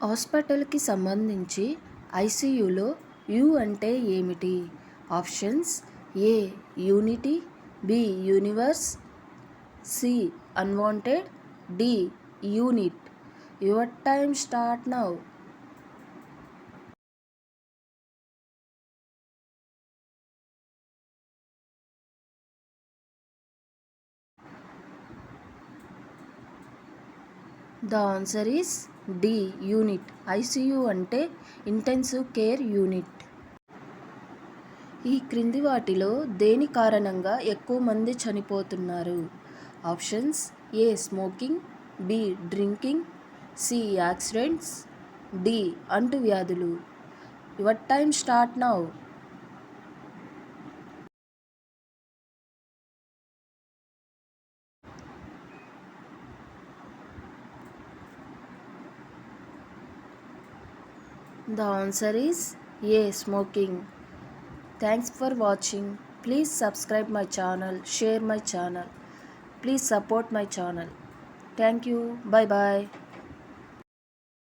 హాస్పిటల్కి సంబంధించి ఐసీయూలో యు అంటే ఏమిటి? Options: A unity, B universe, C unwanted, D unit. Your time start now. The answer is D unit. ICU అంటే intensive care unit. ఈ క్రింది వాటిలో దేని కారణంగా ఎక్కువ మంది చనిపోతున్నారు? Options: A smoking, B drinking, C accidents, D అంటువ్యాధులు. Your time start now. The answer is A. Smoking. Thanks for watching. Please subscribe my channel, share my channel. Please support my channel. Thank you. Bye bye.